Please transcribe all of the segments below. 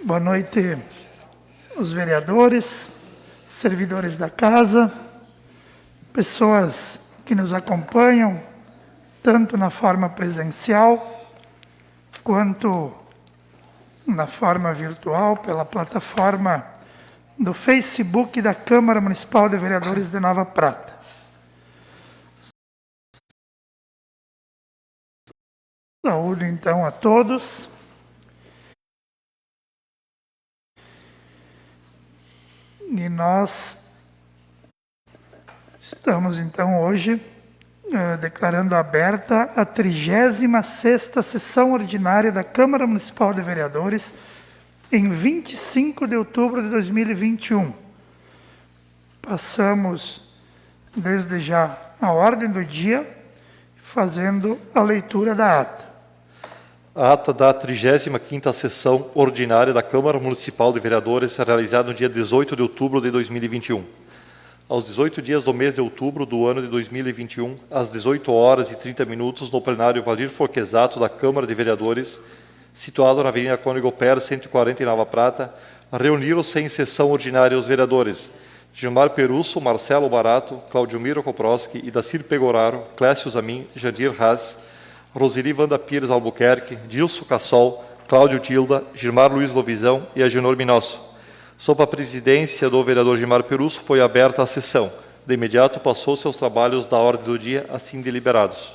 Boa noite, os vereadores, servidores da casa, pessoas que nos acompanham, tanto na forma presencial, quanto na forma virtual, pela plataforma do Facebook da Câmara Municipal de Vereadores de Nova Prata. Saúdo, então, a todos. E nós estamos, então, hoje declarando aberta a 36ª sessão ordinária da Câmara Municipal de Vereadores em 25 de outubro de 2021. Passamos, desde já, a ordem do dia, fazendo a leitura da ata. A ata da 35ª sessão ordinária da Câmara Municipal de Vereadores, realizada no dia 18 de outubro de 2021. Aos 18 dias do mês de outubro do ano de 2021, às 18 horas e 30 minutos, no plenário Valir Forquesato da Câmara de Vereadores, situado na Avenida Cônego Per, 140, em Nova Prata, reuniram-se em sessão ordinária os vereadores Gilmar Perusso, Marcelo Barato, Claudio Miro Koprowski, Idacir Pegoraro, Clécio Zamin, Jandir Haas, Roseli Wanda Pires Albuquerque, Dilson Cassol, Cláudio Tilda, Gilmar Luiz Lovizão e Agenor Minosso. Sob a presidência do vereador Gilmar Perusso, foi aberta a sessão. De imediato, passou-se aos trabalhos da ordem do dia, assim deliberados.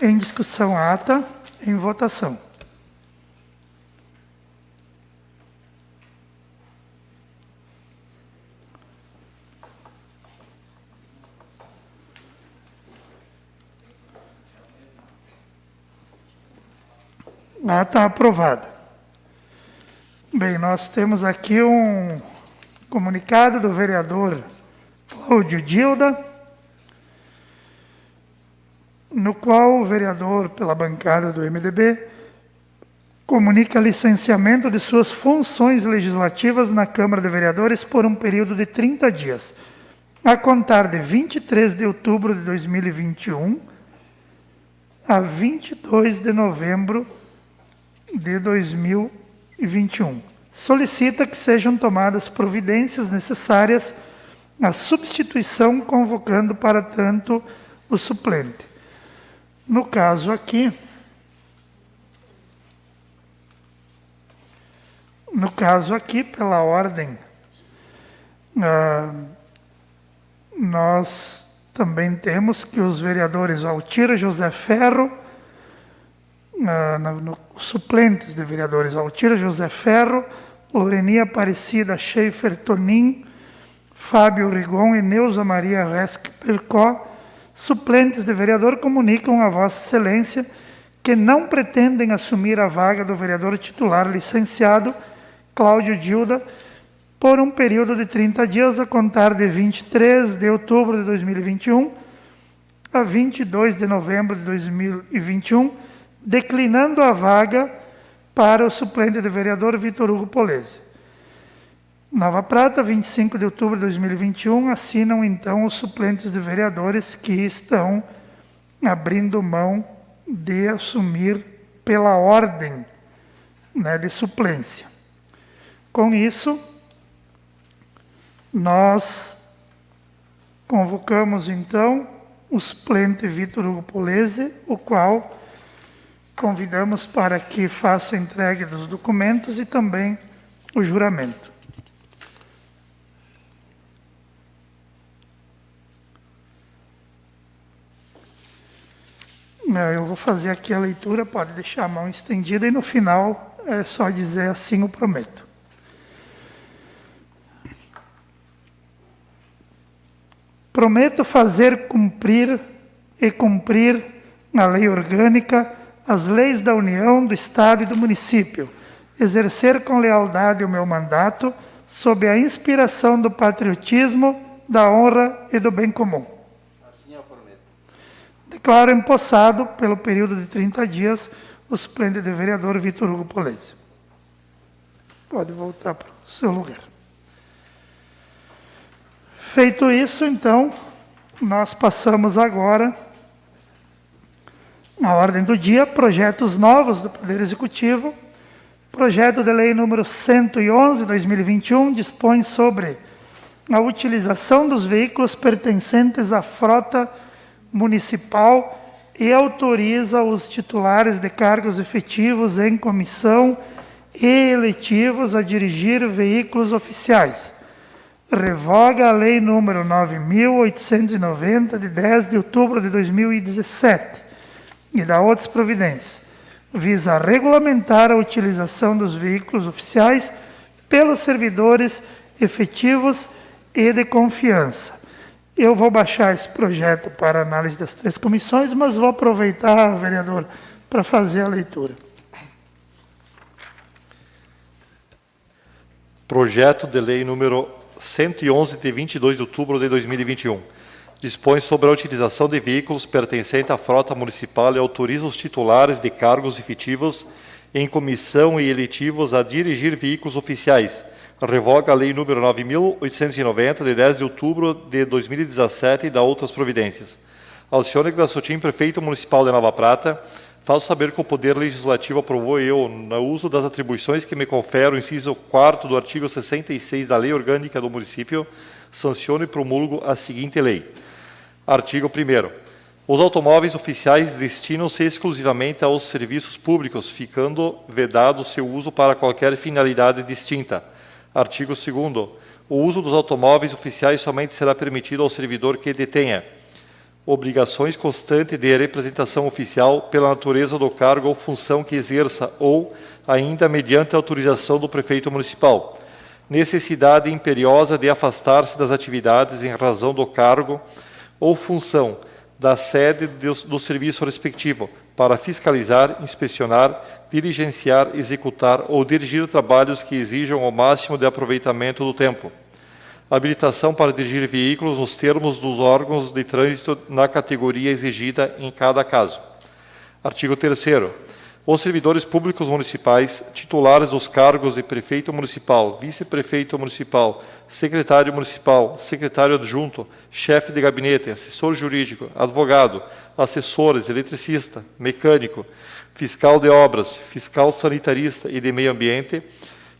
Em discussão, a ata. Em votação. A ata aprovada. Bem, nós temos aqui um comunicado do vereador Cláudio Dilda, no qual o vereador, pela bancada do MDB, comunica licenciamento de suas funções legislativas na Câmara de Vereadores por um período de 30 dias, a contar de 23 de outubro de 2021 a 22 de novembro de 2021. Solicita que sejam tomadas providências necessárias à substituição, convocando para tanto o suplente. No caso aqui, pela ordem, nós também temos que os vereadores Altira José Ferro, suplentes de vereadores Altira José Ferro, Lorenia Aparecida Schaefer Tonin, Fábio Rigon e Neuza Maria Resque Percó, suplentes de vereador, comunicam a Vossa Excelência que não pretendem assumir a vaga do vereador titular licenciado Cláudio Dilda por um período de 30 dias a contar de 23 de outubro de 2021 a 22 de novembro de 2021, declinando a vaga para o suplente de vereador Vitor Hugo Polese. Nova Prata, 25 de outubro de 2021, assinam então os suplentes de vereadores que estão abrindo mão de assumir pela ordem, de suplência. Com isso, nós convocamos então o suplente Vitor Hugo Polese, o qual convidamos para que faça a entrega dos documentos e também o juramento. Eu vou fazer aqui a leitura, pode deixar a mão estendida e no final é só dizer assim: o prometo. Prometo fazer cumprir a lei orgânica, as leis da União, do Estado e do município, exercer com lealdade o meu mandato, sob a inspiração do patriotismo, da honra e do bem comum. Assim eu prometo. Declaro empossado, pelo período de 30 dias, o suplente de vereador Vitor Hugo Polese. Pode voltar para o seu lugar. Feito isso, então, nós passamos agora à ordem do dia, projetos novos do Poder Executivo, Projeto de Lei número 111, 2021, dispõe sobre a utilização dos veículos pertencentes à frota municipal e autoriza os titulares de cargos efetivos em comissão e eletivos a dirigir veículos oficiais. Revoga a Lei número 9.890, de 10 de outubro de 2017, e dá outras providências. Visa regulamentar a utilização dos veículos oficiais pelos servidores efetivos e de confiança. Eu vou baixar esse projeto para análise das 3 comissões, mas vou aproveitar, vereador, para fazer a leitura. Projeto de Lei número 111, de 22 de outubro de 2021. Dispõe sobre a utilização de veículos pertencentes à frota municipal e autoriza os titulares de cargos efetivos em comissão e eletivos a dirigir veículos oficiais. Revoga a Lei número 9.890, de 10 de outubro de 2017, e dá outras providências. Alcione Grassotin, prefeito municipal de Nova Prata, faço saber que o Poder Legislativo aprovou eu, no uso das atribuições que me confere o inciso 4º do artigo 66 da Lei Orgânica do Município, sanciono e promulgo a seguinte lei. Artigo 1º. Os automóveis oficiais destinam-se exclusivamente aos serviços públicos, ficando vedado seu uso para qualquer finalidade distinta. Artigo 2º. O uso dos automóveis oficiais somente será permitido ao servidor que detenha obrigações constantes de representação oficial pela natureza do cargo ou função que exerça, ou ainda mediante autorização do prefeito municipal. Necessidade imperiosa de afastar-se das atividades em razão do cargo ou função da sede do serviço respectivo, para fiscalizar, inspecionar, diligenciar, executar ou dirigir trabalhos que exijam o máximo de aproveitamento do tempo. Habilitação para dirigir veículos nos termos dos órgãos de trânsito na categoria exigida em cada caso. Artigo 3º. Os servidores públicos municipais, titulares dos cargos de prefeito municipal, vice-prefeito municipal, secretário municipal, secretário adjunto, chefe de gabinete, assessor jurídico, advogado, assessores, eletricista, mecânico, fiscal de obras, fiscal sanitarista e de meio ambiente,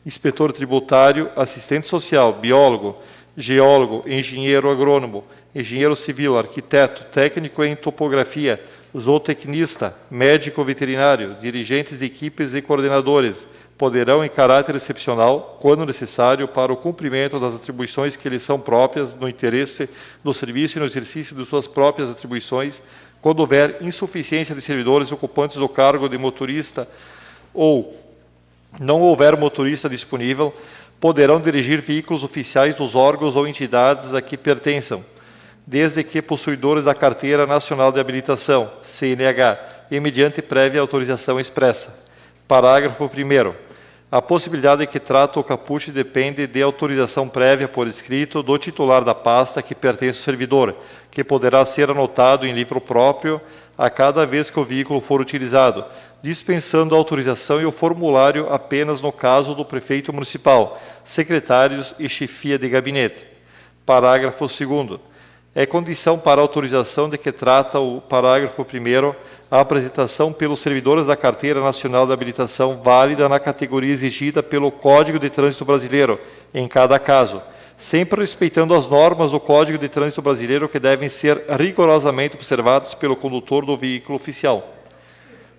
inspetor tributário, assistente social, biólogo, geólogo, engenheiro agrônomo, engenheiro civil, arquiteto, técnico em topografia, zootecnista, médico veterinário, dirigentes de equipes e coordenadores, poderão, em caráter excepcional, quando necessário, para o cumprimento das atribuições que lhes são próprias, no interesse do serviço e no exercício de suas próprias atribuições, quando houver insuficiência de servidores ocupantes do cargo de motorista ou não houver motorista disponível, poderão dirigir veículos oficiais dos órgãos ou entidades a que pertençam, desde que possuidores da Carteira Nacional de Habilitação, CNH, e mediante prévia autorização expressa. Parágrafo 1º. A possibilidade que trata o caput depende de autorização prévia por escrito do titular da pasta que pertence ao servidor, que poderá ser anotado em livro próprio a cada vez que o veículo for utilizado, dispensando a autorização e o formulário apenas no caso do prefeito municipal, secretários e chefia de gabinete. Parágrafo 2º. É condição para a autorização de que trata o parágrafo 1º a apresentação pelos servidores da Carteira Nacional de Habilitação válida na categoria exigida pelo Código de Trânsito Brasileiro, em cada caso, sempre respeitando as normas do Código de Trânsito Brasileiro que devem ser rigorosamente observadas pelo condutor do veículo oficial.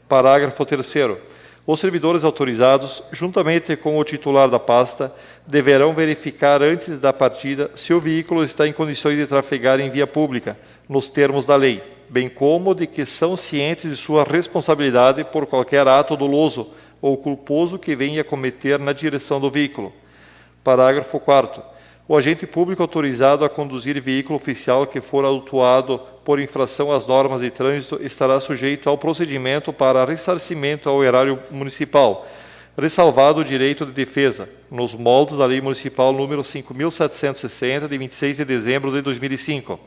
Parágrafo 3º. Os servidores autorizados, juntamente com o titular da pasta, deverão verificar antes da partida se o veículo está em condições de trafegar em via pública, nos termos da lei, bem como de que são cientes de sua responsabilidade por qualquer ato doloso ou culposo que venha a cometer na direção do veículo. Parágrafo 4º. O agente público autorizado a conduzir veículo oficial que for autuado por infração às normas de trânsito estará sujeito ao procedimento para ressarcimento ao erário municipal, ressalvado o direito de defesa, nos moldes da Lei Municipal número 5.760, de 26 de dezembro de 2005.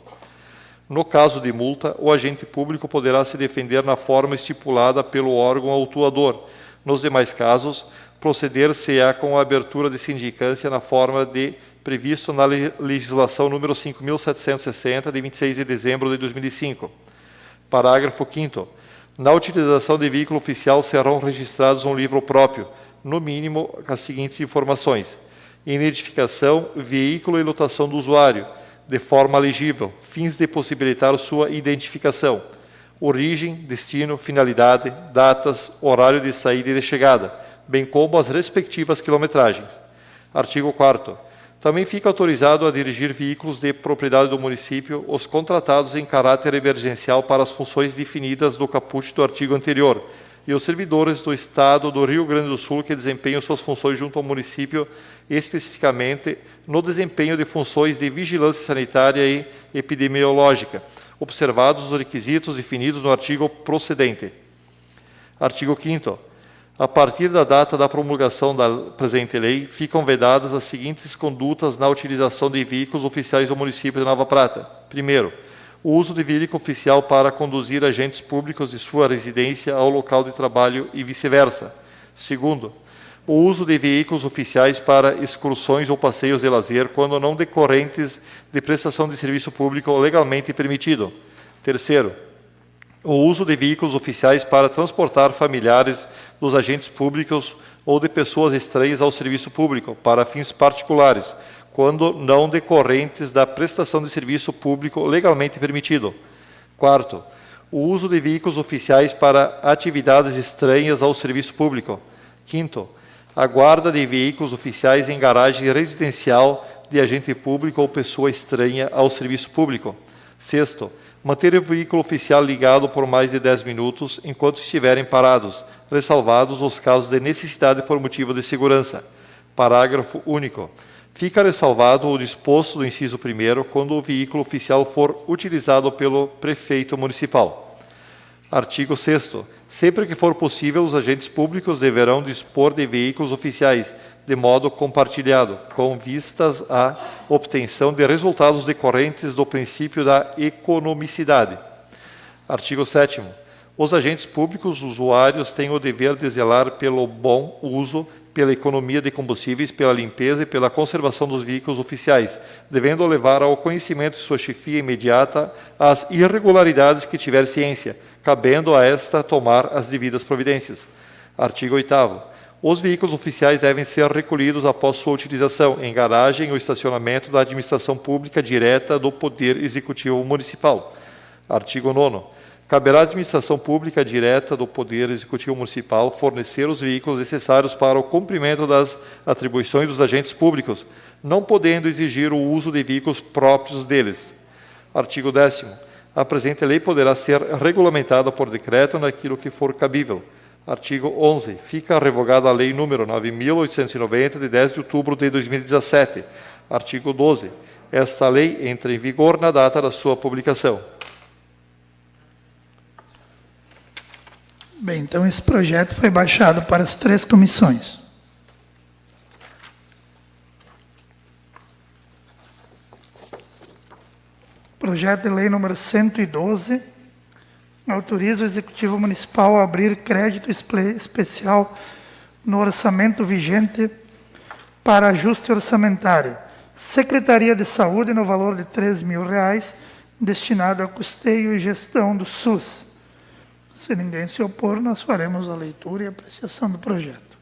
No caso de multa, o agente público poderá se defender na forma estipulada pelo órgão autuador. Nos demais casos, proceder-se-á com a abertura de sindicância na forma previsto na legislação número 5.760, de 26 de dezembro de 2005. Parágrafo 5º. Na utilização de veículo oficial serão registrados um livro próprio, no mínimo, as seguintes informações: identificação, veículo e lotação do usuário, de forma legível, fins de possibilitar sua identificação, origem, destino, finalidade, datas, horário de saída e de chegada, bem como as respectivas quilometragens. Artigo 4º. Também fica autorizado a dirigir veículos de propriedade do município os contratados em caráter emergencial para as funções definidas no caput do artigo anterior, e os servidores do Estado do Rio Grande do Sul que desempenham suas funções junto ao município, especificamente no desempenho de funções de vigilância sanitária e epidemiológica, observados os requisitos definidos no artigo procedente. Artigo 5º. A partir da data da promulgação da presente lei, ficam vedadas as seguintes condutas na utilização de veículos oficiais do município de Nova Prata. Primeiro, o uso de veículo oficial para conduzir agentes públicos de sua residência ao local de trabalho e vice-versa. Segundo, o uso de veículos oficiais para excursões ou passeios de lazer quando não decorrentes de prestação de serviço público legalmente permitido. Terceiro, o uso de veículos oficiais para transportar familiares dos agentes públicos ou de pessoas estranhas ao serviço público para fins particulares, quando não decorrentes da prestação de serviço público legalmente permitido. Quarto, o uso de veículos oficiais para atividades estranhas ao serviço público. Quinto, a guarda de veículos oficiais em garagem residencial de agente público ou pessoa estranha ao serviço público. Sexto, manter o veículo oficial ligado por mais de 10 minutos enquanto estiverem parados, ressalvados os casos de necessidade por motivo de segurança. Parágrafo único. Fica ressalvado o disposto do inciso 1º quando o veículo oficial for utilizado pelo prefeito municipal. Artigo 6º. Sempre que for possível, os agentes públicos deverão dispor de veículos oficiais, de modo compartilhado, com vistas à obtenção de resultados decorrentes do princípio da economicidade. Artigo 7º. Os agentes públicos usuários têm o dever de zelar pelo bom uso, pela economia de combustíveis, pela limpeza e pela conservação dos veículos oficiais, devendo levar ao conhecimento de sua chefia imediata as irregularidades que tiver ciência, cabendo a esta tomar as devidas providências. Artigo 8º. Os veículos oficiais devem ser recolhidos após sua utilização em garagem ou estacionamento da administração pública direta do Poder Executivo Municipal. Artigo 9º. Caberá à administração pública direta do Poder Executivo Municipal fornecer os veículos necessários para o cumprimento das atribuições dos agentes públicos, não podendo exigir o uso de veículos próprios deles. Artigo 10º. A presente lei poderá ser regulamentada por decreto naquilo que for cabível. Artigo 11. Fica revogada a Lei nº 9.890, de 10 de outubro de 2017. Artigo 12. Esta lei entra em vigor na data da sua publicação. Bem, então esse projeto foi baixado para as 3 comissões. Projeto de Lei número 112, autoriza o Executivo Municipal a abrir crédito especial no orçamento vigente para ajuste orçamentário. Secretaria de Saúde, no valor de R$3.000, destinado a custeio e gestão do SUS. Se ninguém se opor, nós faremos a leitura e apreciação do projeto.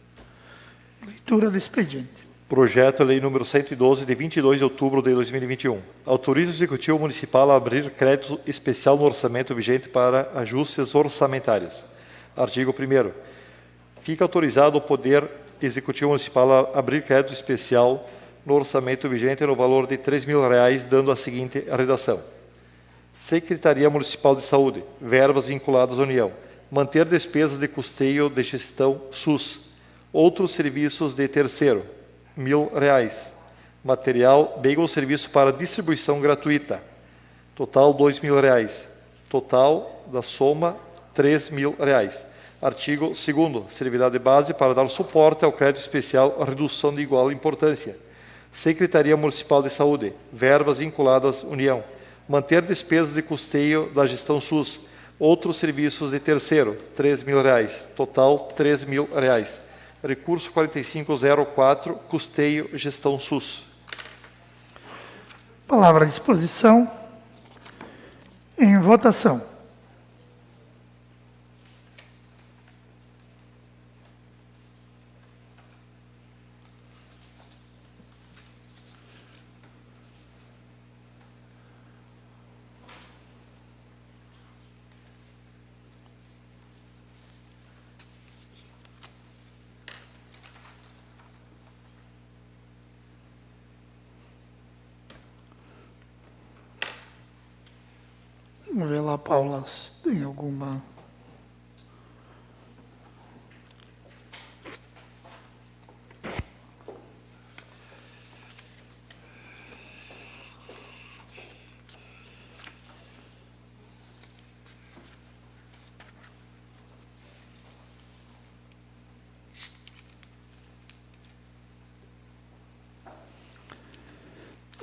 Leitura do expediente. Projeto Lei número 112, de 22 de outubro de 2021. Autoriza o Executivo Municipal a abrir crédito especial no orçamento vigente para ajustes orçamentários. Artigo 1º. Fica autorizado o Poder Executivo Municipal a abrir crédito especial no orçamento vigente no valor de R$3.000, dando a seguinte redação. Secretaria Municipal de Saúde, verbas vinculadas à União. Manter despesas de custeio de gestão SUS. Outros serviços de terceiro, R$1.000. Material, bem ou serviço para distribuição gratuita. Total, R$2.000. Total da soma, R$3.000. Artigo 2º. Servirá de base para dar suporte ao crédito especial a redução de igual importância. Secretaria Municipal de Saúde, verbas vinculadas à União. Manter despesas de custeio da gestão SUS. Outros serviços de terceiro, R$3.000. Total, R$3.000. Recurso 4504, custeio, gestão SUS. Palavra à disposição. Em votação. Vamos ver lá, Paula, se tem alguma...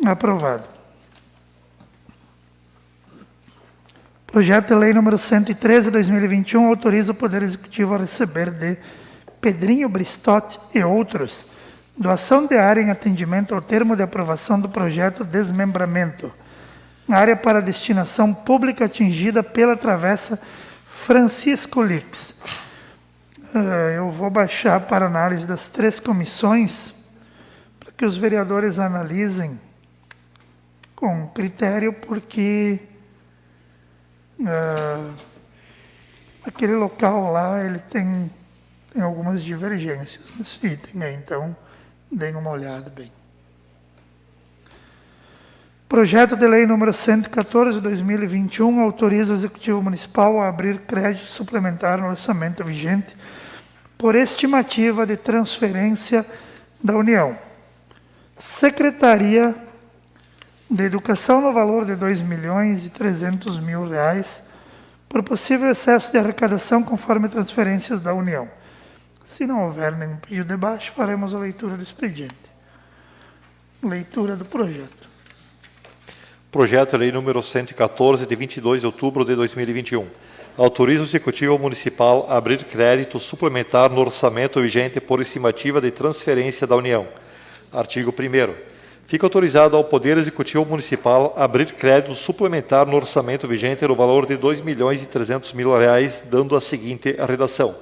Aprovado. Projeto de Lei número 113, 2021, autoriza o Poder Executivo a receber de Pedrinho Bristotti e outros doação de área em atendimento ao termo de aprovação do projeto Desmembramento, área para destinação pública atingida pela travessa Francisco Lix. Eu vou baixar para análise das 3 comissões, para que os vereadores analisem com critério, porque aquele local lá ele tem algumas divergências nesse item, né? Então deem uma olhada bem. Projeto de Lei número 114, 2021, autoriza o Executivo Municipal a abrir crédito suplementar no orçamento vigente por estimativa de transferência da União. Secretaria de Educação no valor de R$ 2.300.000 por possível excesso de arrecadação conforme transferências da União. Se não houver nenhum pedido de debate, faremos a leitura do expediente. Leitura do projeto. Projeto de Lei número 114, de 22 de outubro de 2021. Autoriza o Executivo Municipal a abrir crédito suplementar no orçamento vigente por estimativa de transferência da União. Artigo 1º. Fica autorizado ao Poder Executivo Municipal abrir crédito suplementar no orçamento vigente no valor de R$ 2.300.000, dando a seguinte redação.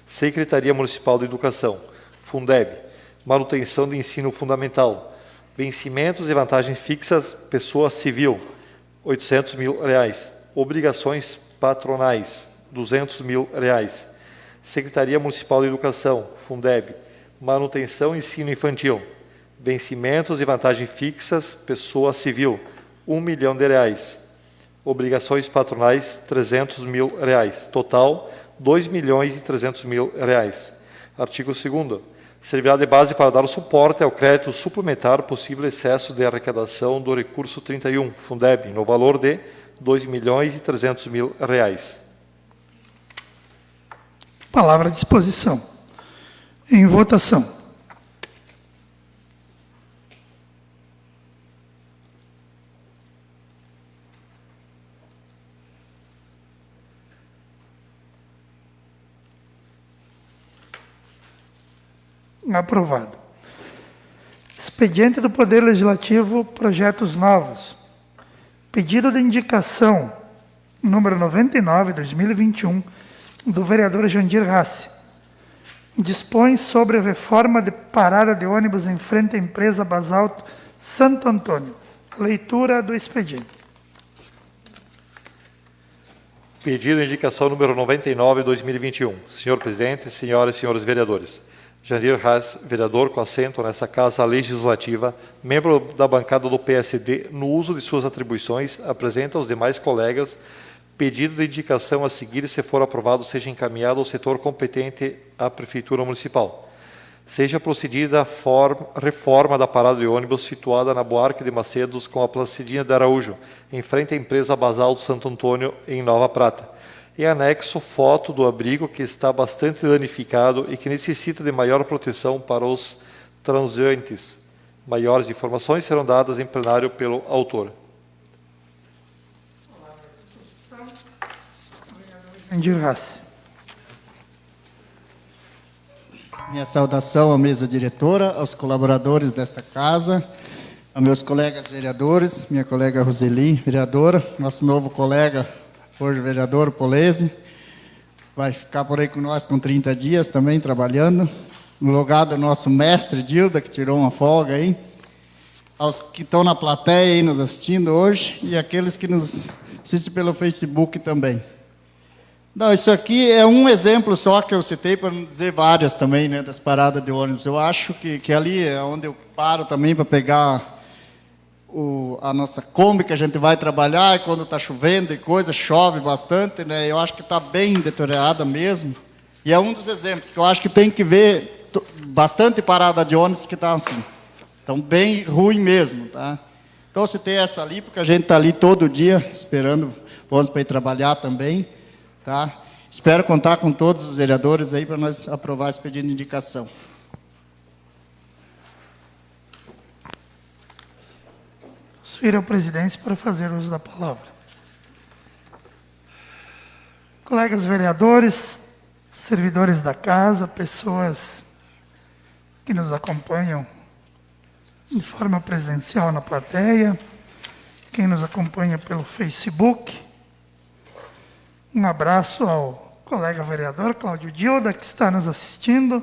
Secretaria Municipal de Educação, Fundeb, manutenção de ensino fundamental, vencimentos e vantagens fixas, pessoa civil, R$ 800.000, obrigações patronais, R$ 200.000, Secretaria Municipal de Educação, Fundeb, manutenção e ensino infantil, vencimentos e vantagens fixas, pessoa civil, R$ 1 milhão, obrigações patronais, R$ 300.000, total, R$ 2.300.000. Artigo 2º. Servirá de base para dar o suporte ao crédito suplementar possível excesso de arrecadação do recurso 31, Fundeb, no valor de R$ 2.300.000. Palavra à disposição. Em votação. Aprovado. Expediente do Poder Legislativo, projetos novos. Pedido de indicação número 99, 2021, do vereador Jandir Rassi. Dispõe sobre reforma de parada de ônibus em frente à empresa Basalto Santo Antônio. Leitura do expediente. Pedido de indicação número 99, 2021. Senhor Presidente, senhoras e senhores vereadores. Jandir Haas, vereador com assento nessa Casa Legislativa, membro da bancada do PSD, no uso de suas atribuições, apresenta aos demais colegas pedido de indicação a seguir e, se for aprovado, seja encaminhado ao setor competente à Prefeitura Municipal. Seja procedida a reforma da parada de ônibus situada na Buarque de Macedos com a Placidinha de Araújo, em frente à empresa Basalto Santo Antônio, em Nova Prata. Em anexo, foto do abrigo que está bastante danificado e que necessita de maior proteção para os transeuntes. Maiores informações serão dadas em plenário pelo autor. Minha saudação à mesa diretora, aos colaboradores desta casa, a meus colegas vereadores, minha colega Roseli, vereadora, nosso novo colega, hoje vereador Polese, vai ficar por aí com nós com 30 dias também trabalhando, no lugar do nosso mestre Dilda, que tirou uma folga aí, aos que estão na plateia aí nos assistindo hoje, e aqueles que nos assistem pelo Facebook também. Não, isso aqui é um exemplo só que eu citei, para não dizer várias também, né, das paradas de ônibus. Eu acho que ali é onde eu paro também para pegar a nossa Kombi que a gente vai trabalhar, e quando está chovendo e coisa, chove bastante, né? Eu acho que está bem deteriorada mesmo. E é um dos exemplos que eu acho que tem que ver bastante parada de ônibus que está assim. Então, bem ruim mesmo, tá? Então, se tem essa ali, porque a gente está ali todo dia esperando o ônibus para ir trabalhar também, tá? Espero contar com todos os vereadores aí para nós aprovar esse pedido de indicação. Transfiro a presidência para fazer uso da palavra. Colegas vereadores, servidores da casa, pessoas que nos acompanham de forma presencial na plateia, quem nos acompanha pelo Facebook. Um abraço ao colega vereador Cláudio Dilda, que está nos assistindo.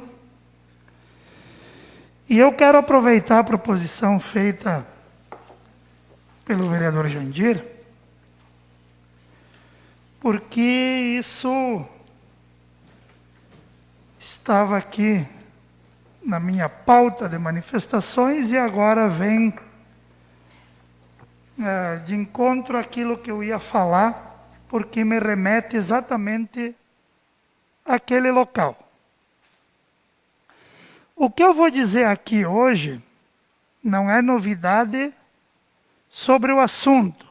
E eu quero aproveitar a proposição feita pelo vereador Jandir, porque isso estava aqui na minha pauta de manifestações e agora vem de encontro àquilo que eu ia falar, porque me remete exatamente àquele local. O que eu vou dizer aqui hoje não é novidade sobre o assunto,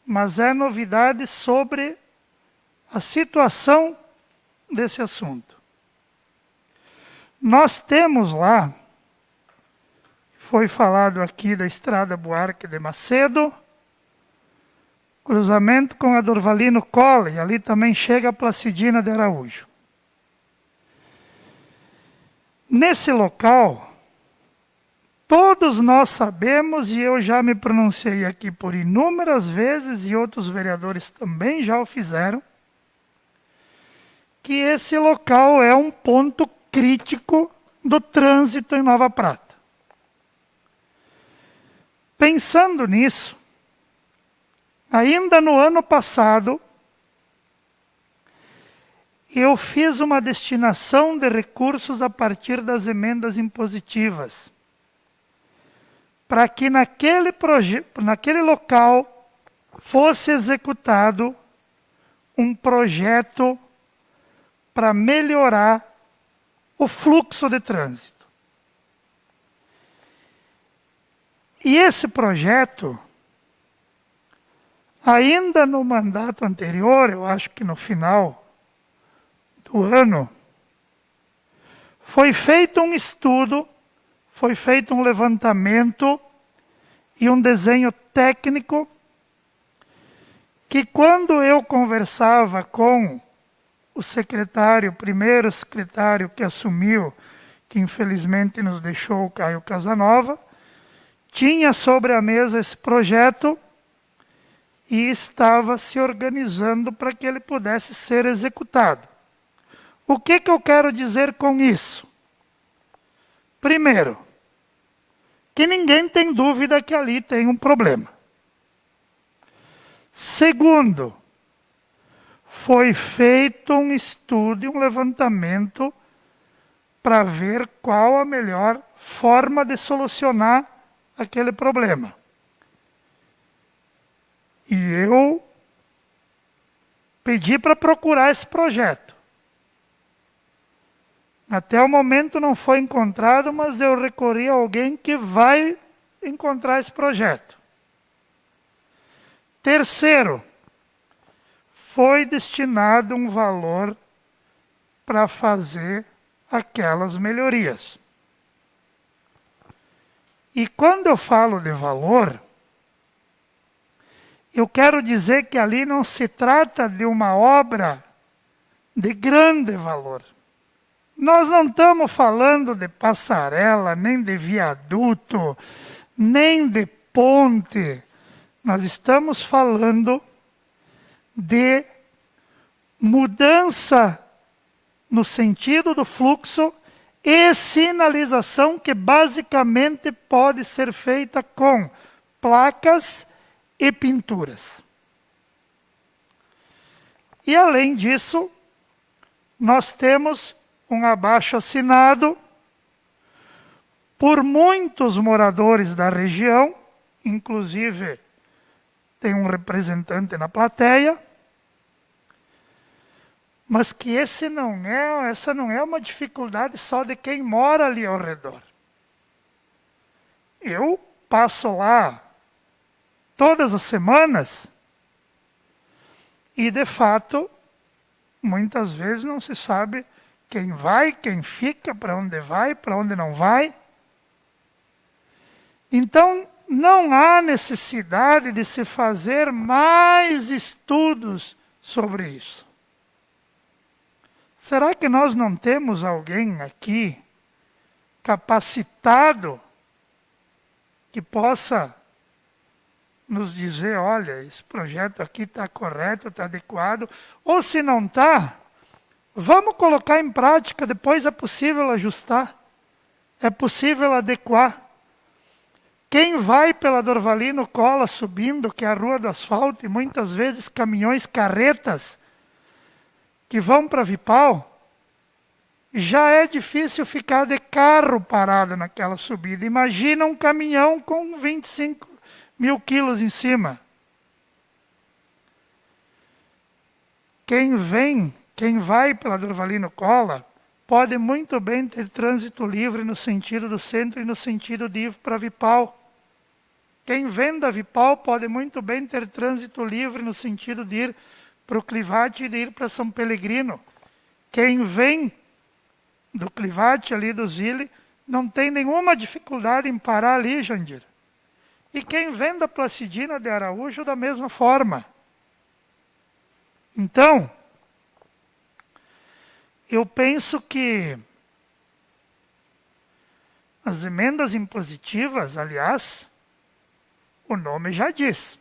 mas é novidade sobre a situação desse assunto. Nós temos lá, foi falado aqui da Estrada Buarque de Macedo, cruzamento com a Dorvalino Colle, e ali também chega a Placidina de Araújo. Nesse local, todos nós sabemos, e eu já me pronunciei aqui por inúmeras vezes, e outros vereadores também já o fizeram, que esse local é um ponto crítico do trânsito em Nova Prata. Pensando nisso, ainda no ano passado, eu fiz uma destinação de recursos a partir das emendas impositivas, para que naquele local fosse executado um projeto para melhorar o fluxo de trânsito. E esse projeto, ainda no mandato anterior, eu acho que no final do ano, foi feito um estudo, foi feito um levantamento e um desenho técnico que, quando eu conversava com o secretário, o primeiro secretário que assumiu, que infelizmente nos deixou, o Caio Casanova, tinha sobre a mesa esse projeto e estava se organizando para que ele pudesse ser executado. O que eu quero dizer com isso? Primeiro, que ninguém tem dúvida que ali tem um problema. Segundo, foi feito um estudo e um levantamento para ver qual a melhor forma de solucionar aquele problema. E eu pedi para procurar esse projeto. Até o momento não foi encontrado, mas eu recorri a alguém que vai encontrar esse projeto. Terceiro, foi destinado um valor para fazer aquelas melhorias. E quando eu falo de valor, eu quero dizer que ali não se trata de uma obra de grande valor. Nós não estamos falando de passarela, nem de viaduto, nem de ponte. Nós estamos falando de mudança no sentido do fluxo e sinalização que basicamente pode ser feita com placas e pinturas. E além disso, nós temos um abaixo-assinado por muitos moradores da região, inclusive tem um representante na plateia, mas que essa não é uma dificuldade só de quem mora ali ao redor. Eu passo lá todas as semanas e, de fato, muitas vezes não se sabe quem vai, quem fica, para onde vai, para onde não vai. Então, não há necessidade de se fazer mais estudos sobre isso. Será que nós não temos alguém aqui capacitado que possa nos dizer, olha, esse projeto aqui está correto, está adequado, ou se não está, vamos colocar em prática, depois é possível ajustar, é possível adequar. Quem vai pela Dorvalino Cola subindo, que é a rua do asfalto, e muitas vezes caminhões, carretas, que vão para Vipau, já é difícil ficar de carro parado naquela subida. Imagina um caminhão com 25 mil quilos em cima. Quem vai pela Dorvalino Cola, pode muito bem ter trânsito livre no sentido do centro e no sentido de ir para Vipau. Quem vem da Vipau pode muito bem ter trânsito livre no sentido de ir para o Clivate e de ir para São Pellegrino. Quem vem do Clivate ali do Zile não tem nenhuma dificuldade em parar ali, Jandir. E quem vem da Placidina de Araújo da mesma forma. Então, eu penso que as emendas impositivas, aliás, o nome já diz.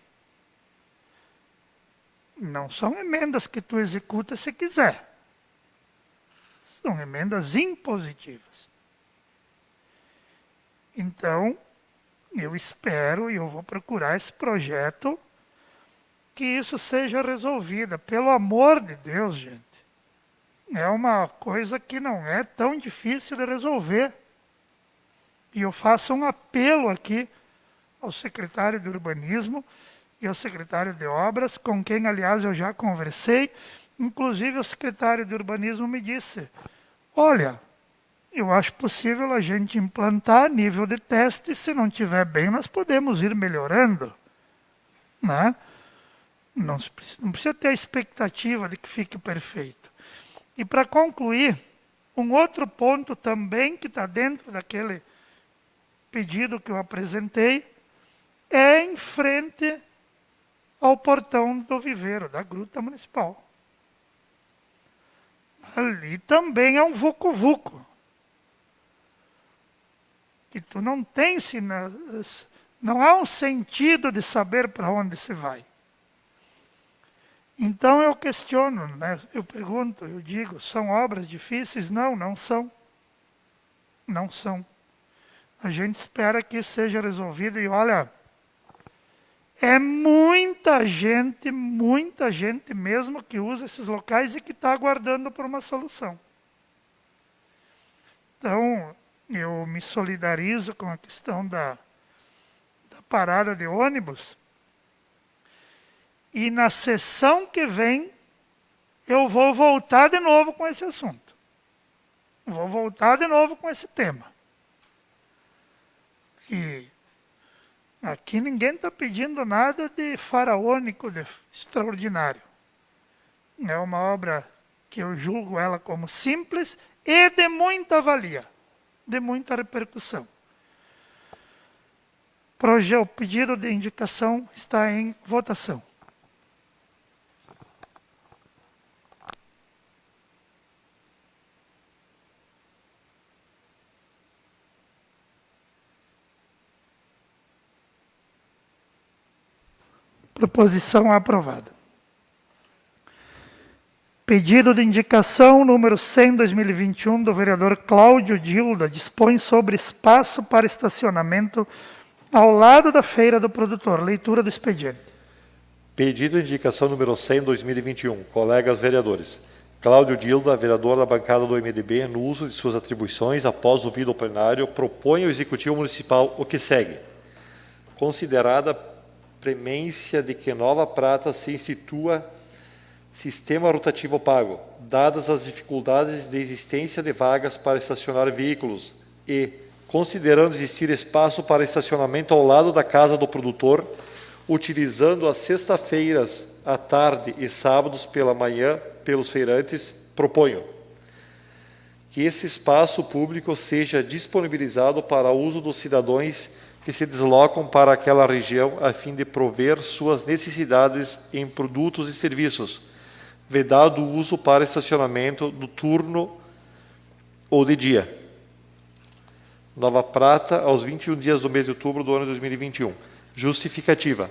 Não são emendas que tu executa se quiser. São emendas impositivas. Então, eu espero e eu vou procurar esse projeto que isso seja resolvido. Pelo amor de Deus, gente. É uma coisa que não é tão difícil de resolver. E eu faço um apelo aqui ao secretário de Urbanismo e ao secretário de Obras, com quem, aliás, eu já conversei. Inclusive, o secretário de Urbanismo me disse, olha, eu acho possível a gente implantar nível de teste, se não estiver bem, nós podemos ir melhorando. Né? Não precisa ter a expectativa de que fique perfeito. E para concluir, um outro ponto também que está dentro daquele pedido que eu apresentei, é em frente ao portão do viveiro, da Gruta Municipal. Ali também é um vucu-vucu. Que tu não tem, não há um sentido de saber para onde se vai. Então eu questiono, né? Eu pergunto, eu digo, são obras difíceis? Não, não são. Não são. A gente espera que isso seja resolvido e olha, é muita gente mesmo que usa esses locais e que está aguardando por uma solução. Então, eu me solidarizo com a questão da parada de ônibus. E na sessão que vem, eu vou voltar de novo com esse assunto. Vou voltar de novo com esse tema. E aqui ninguém está pedindo nada de faraônico, de extraordinário. É uma obra que eu julgo ela como simples e de muita valia, de muita repercussão. O pedido de indicação está em votação. Proposição aprovada. Pedido de indicação número 100/2021 do vereador Cláudio Dilda dispõe sobre espaço para estacionamento ao lado da Feira do Produtor. Leitura do expediente. Pedido de indicação número 100/2021. Colegas vereadores. Cláudio Dilda, vereador da bancada do MDB, no uso de suas atribuições, após ouvido ao plenário, propõe ao Executivo Municipal o que segue. Considerada premência de que Nova Prata se institua sistema rotativo pago, dadas as dificuldades de existência de vagas para estacionar veículos e, considerando existir espaço para estacionamento ao lado da casa do produtor, utilizando as sextas-feiras à tarde e sábados pela manhã pelos feirantes, proponho que esse espaço público seja disponibilizado para uso dos cidadãos que se deslocam para aquela região a fim de prover suas necessidades em produtos e serviços, vedado o uso para estacionamento do turno ou de dia. Nova Prata, aos 21 dias do mês de outubro do ano 2021. Justificativa.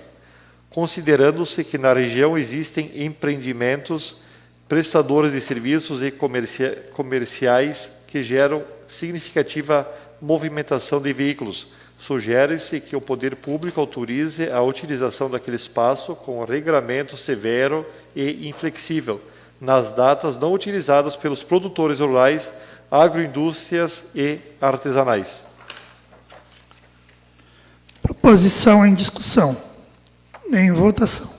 Considerando-se que na região existem empreendimentos, prestadores de serviços e comerciais que geram significativa movimentação de veículos, sugere-se que o poder público autorize a utilização daquele espaço com regramento severo e inflexível, nas datas não utilizadas pelos produtores rurais, agroindústrias e artesanais. Proposição em discussão. Em votação.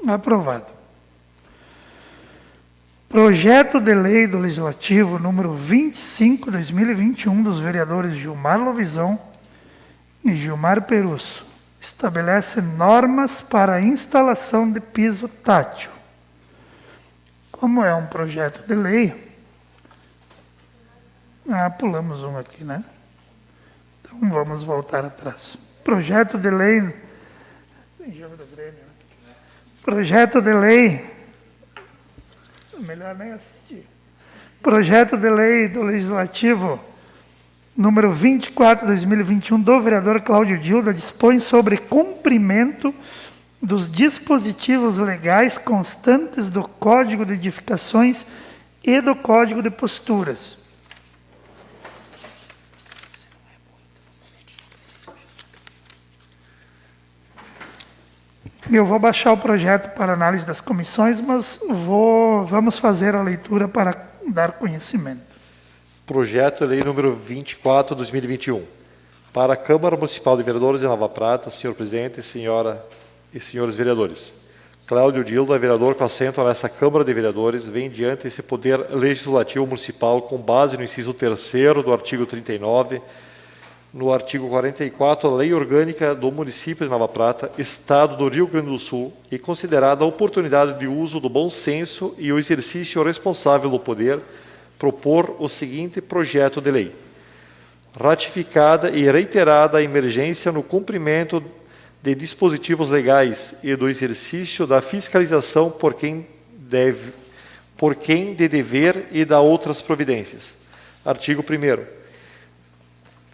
Aprovado. Projeto de Lei do Legislativo número 25/2021 dos vereadores Gilmar Lovisão e Gilmar Perusso estabelece normas para a instalação de piso tátil. Como é um projeto de lei, pulamos um aqui, né? Então vamos voltar atrás. Projeto de lei. Tem jogo do Grêmio, né? Projeto de lei. Melhor nem assistir. Projeto de lei do Legislativo número 24/2021 do vereador Cláudio Dilda dispõe sobre cumprimento dos dispositivos legais constantes do Código de Edificações e do Código de Posturas. Eu vou baixar o projeto para análise das comissões, mas vamos fazer a leitura para dar conhecimento. Projeto de Lei número 24/2021. Para a Câmara Municipal de Vereadores de Nova Prata, senhor presidente, senhora e senhores vereadores. Cláudio Dilda, vereador com assento nessa Câmara de Vereadores, vem diante esse Poder Legislativo Municipal com base no inciso 3º do artigo 39, no artigo 44 da Lei Orgânica do Município de Nova Prata, Estado do Rio Grande do Sul, e considerada a oportunidade de uso do bom senso e o exercício responsável do poder, propor o seguinte projeto de lei. Ratificada e reiterada a emergência no cumprimento de dispositivos legais e do exercício da fiscalização por quem de dever e da outras providências. Artigo 1º.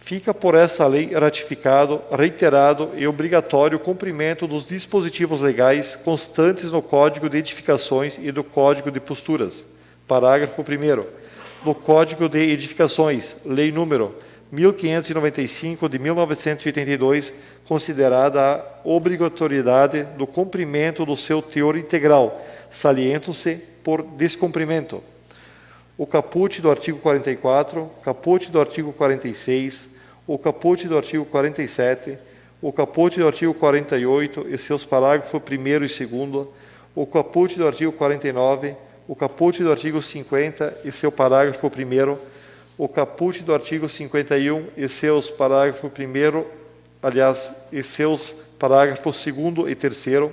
Fica por essa lei ratificado, reiterado e obrigatório o cumprimento dos dispositivos legais constantes no Código de Edificações e do Código de Posturas. Parágrafo 1º. Do Código de Edificações, Lei número 1595 de 1982, considerada a obrigatoriedade do cumprimento do seu teor integral, saliento-se por descumprimento. O caput do artigo 44, caput do artigo 46, o caput do artigo 47, o caput do artigo 48 e seus parágrafos 1º e 2º, o caput do artigo 49, o caput do artigo 50 e seu parágrafo 1º, o caput do artigo 51 e seus parágrafos 1º, e seus parágrafos 2º e 3º,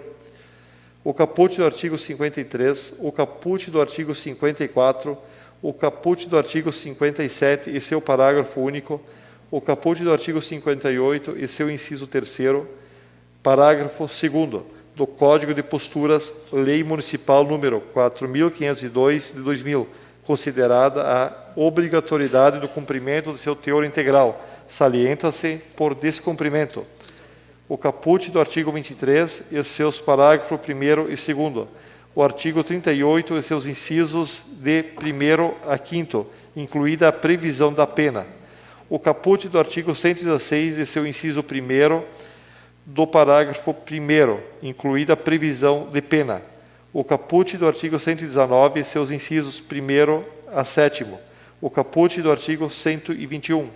o caput do artigo 53, o caput do artigo 54, o caput do artigo 57 e seu parágrafo único, o caput do artigo 58 e seu inciso 3º, parágrafo 2º, do Código de Posturas, Lei Municipal número 4.502 de 2000, considerada a obrigatoriedade do cumprimento do seu teor integral, salienta-se por descumprimento. o caput do artigo 23 e seus parágrafos 1º e 2º, o artigo 38 e seus incisos de 1º a 5º, incluída a previsão da pena, o caput do artigo 116 e seu inciso 1º do parágrafo 1º, incluída a previsão de pena, o caput do artigo 119 e seus incisos 1º a 7º, o caput do artigo 121,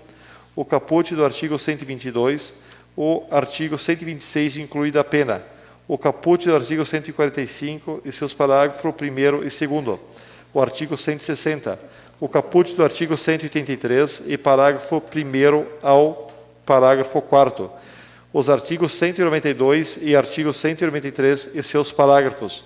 o caput do artigo 122, o artigo 126, incluída a pena, o caput do artigo 145 e seus parágrafos 1º e 2º, o artigo 160, o caput do artigo 183 e parágrafo 1º ao parágrafo 4º, os artigos 192 e artigo 193 e seus parágrafos.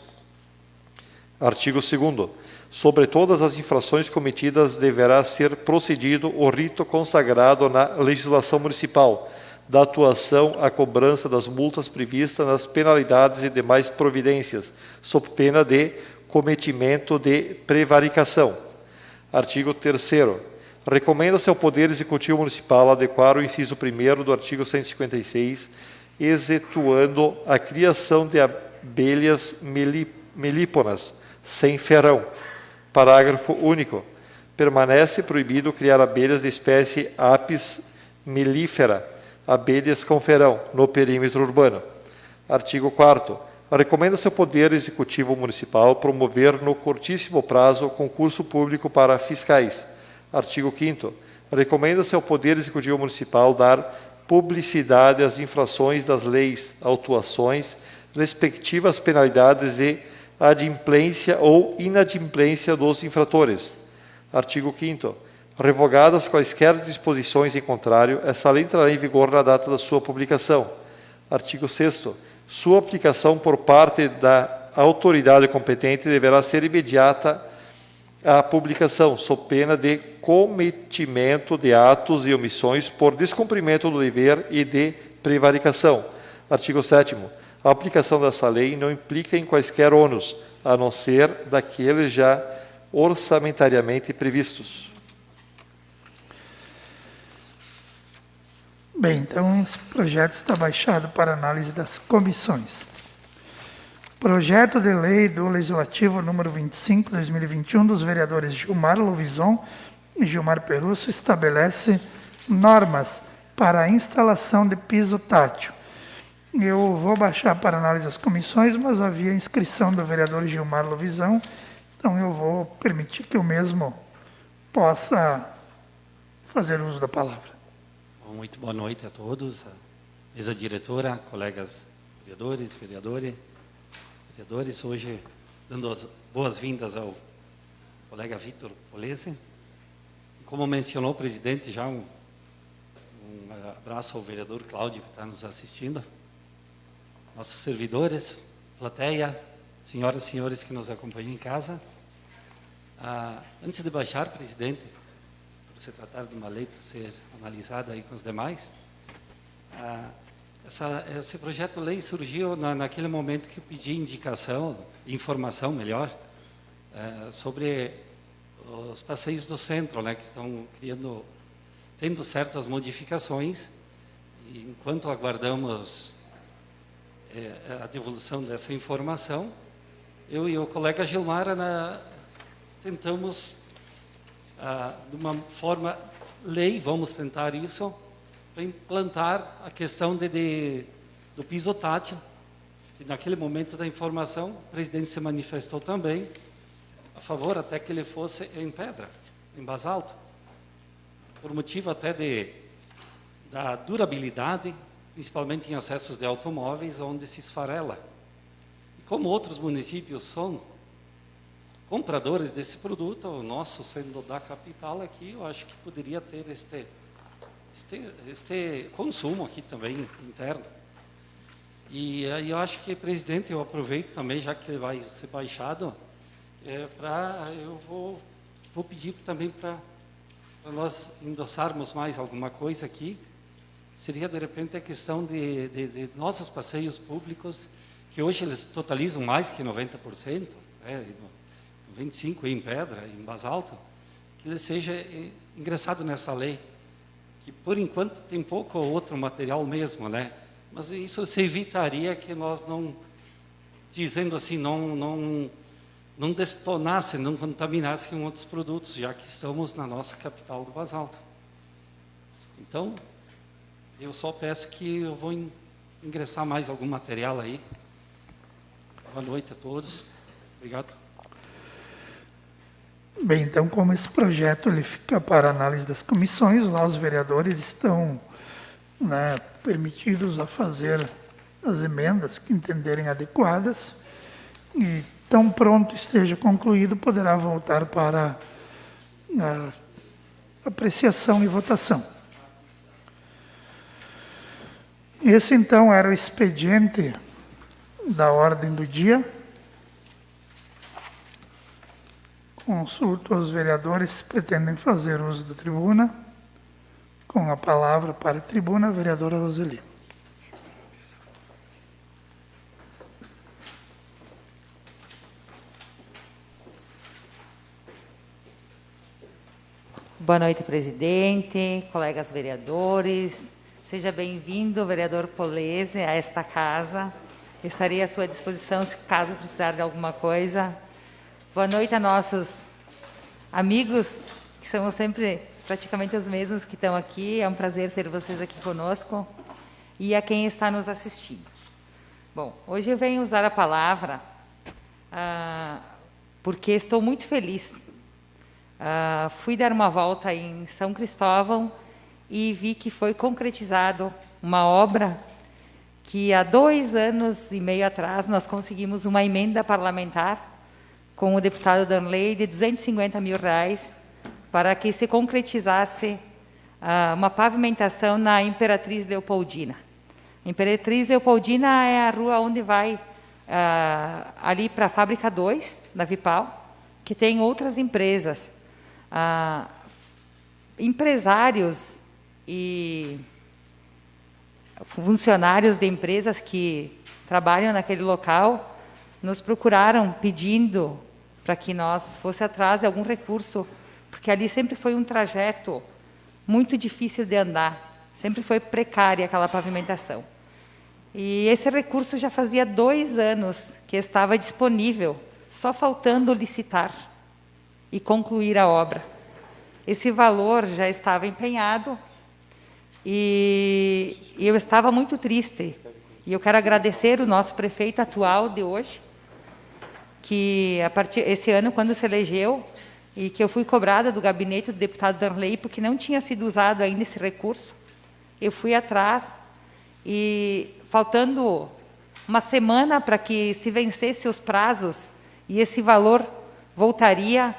Artigo 2º. Sobre todas as infrações cometidas deverá ser procedido o rito consagrado na legislação municipal, da atuação à cobrança das multas previstas nas penalidades e demais providências, sob pena de cometimento de prevaricação. Artigo 3º. Recomenda-se ao Poder Executivo Municipal adequar o inciso 1º do artigo 156, excetuando a criação de abelhas melíponas, sem ferrão. Parágrafo único. Permanece proibido criar abelhas de espécie Apis mellifera, abelhas com ferrão, no perímetro urbano. Artigo 4º. Recomenda-se ao Poder Executivo Municipal promover no curtíssimo prazo concurso público para fiscais. Artigo 5º. Recomenda-se ao Poder Executivo Municipal dar publicidade às infrações das leis, autuações, respectivas penalidades e adimplência ou inadimplência dos infratores. Artigo 5º. Revogadas quaisquer disposições em contrário, essa lei entrará em vigor na data da sua publicação. Artigo 6º. Sua aplicação por parte da autoridade competente deverá ser imediata à publicação, sob pena de cometimento de atos e omissões por descumprimento do dever e de prevaricação. Artigo 7º. A aplicação dessa lei não implica em quaisquer ônus, a não ser daqueles já orçamentariamente previstos. Bem, então esse projeto está baixado para análise das comissões. Projeto de lei do Legislativo número 25, 2021, dos vereadores Gilmar Lovison e Gilmar Perusso, estabelece normas para a instalação de piso tátil. Eu vou baixar para análise das comissões, mas havia inscrição do vereador Gilmar Lovison, então eu vou permitir que o mesmo possa fazer uso da palavra. Muito boa noite a todos, a mesa diretora, colegas vereadores. Hoje, dando as boas-vindas ao colega Vitor Polese. Como mencionou o presidente, já um abraço ao vereador Cláudio, que está nos assistindo. Nossos servidores, plateia, senhoras e senhores que nos acompanham em casa. Antes de baixar, presidente, por se tratar de uma lei para ser analisada aí com os demais, esse projeto de lei surgiu naquele momento que eu pedi indicação, informação melhor, sobre os passeios do centro, né, que estão tendo certas modificações, e enquanto aguardamos a devolução dessa informação, eu e o colega Gilmar tentamos, de uma forma lei, vamos tentar isso, para implantar a questão do piso tátil, que naquele momento da informação, o presidente se manifestou também a favor até que ele fosse em pedra, em basalto, por motivo até da durabilidade, principalmente em acessos de automóveis, onde se esfarela. E como outros municípios são compradores desse produto, o nosso sendo da capital aqui, eu acho que poderia ter este consumo aqui também interno. E aí eu acho que, presidente, eu aproveito também, já que ele vai ser baixado, eu vou pedir também para nós endossarmos mais alguma coisa aqui. Seria, de repente, a questão de nossos passeios públicos, que hoje eles totalizam mais que 90%, 95% em pedra, em basalto, que ele seja ingressado nessa lei, que por enquanto tem pouco ou outro material mesmo, né? Mas isso se evitaria que nós não, dizendo assim, não detonasse, não contaminasse com outros produtos, já que estamos na nossa capital do basalto. Então, eu só peço que eu vou ingressar mais algum material aí. Boa noite a todos. Obrigado. Bem, então, como esse projeto ele fica para análise das comissões, lá os vereadores estão, né, permitidos a fazer as emendas que entenderem adequadas, e tão pronto esteja concluído, poderá voltar para a apreciação e votação. Esse, então, era o expediente da ordem do dia. Consulto aos vereadores se pretendem fazer uso da tribuna. Com a palavra para a tribuna, a vereadora Roseli. Boa noite, presidente, colegas vereadores. Seja bem-vindo, vereador Polese, a esta casa. Estarei à sua disposição, se caso precisar de alguma coisa. Boa noite a nossos amigos, que são sempre praticamente os mesmos que estão aqui. É um prazer ter vocês aqui conosco. E a quem está nos assistindo. Bom, hoje eu venho usar a palavra porque estou muito feliz. Fui dar uma volta em São Cristóvão e vi que foi concretizado uma obra que há 2 anos e meio atrás nós conseguimos uma emenda parlamentar com o deputado Danley de R$250 mil para que se concretizasse uma pavimentação na Imperatriz Leopoldina. Imperatriz Leopoldina é a rua onde vai ali para a Fábrica 2 da Vipal, que tem outras empresas. Empresários e funcionários de empresas que trabalham naquele local nos procuraram pedindo para que nós fosse atrás de algum recurso, porque ali sempre foi um trajeto muito difícil de andar, sempre foi precária aquela pavimentação. E esse recurso já fazia 2 anos que estava disponível, só faltando licitar e concluir a obra. Esse valor já estava empenhado e eu estava muito triste. E eu quero agradecer o nosso prefeito atual de hoje, que esse ano, quando se elegeu, e que eu fui cobrada do gabinete do deputado Danley, porque não tinha sido usado ainda esse recurso. Eu fui atrás e, faltando uma semana para que se vencesse os prazos e esse valor voltaria,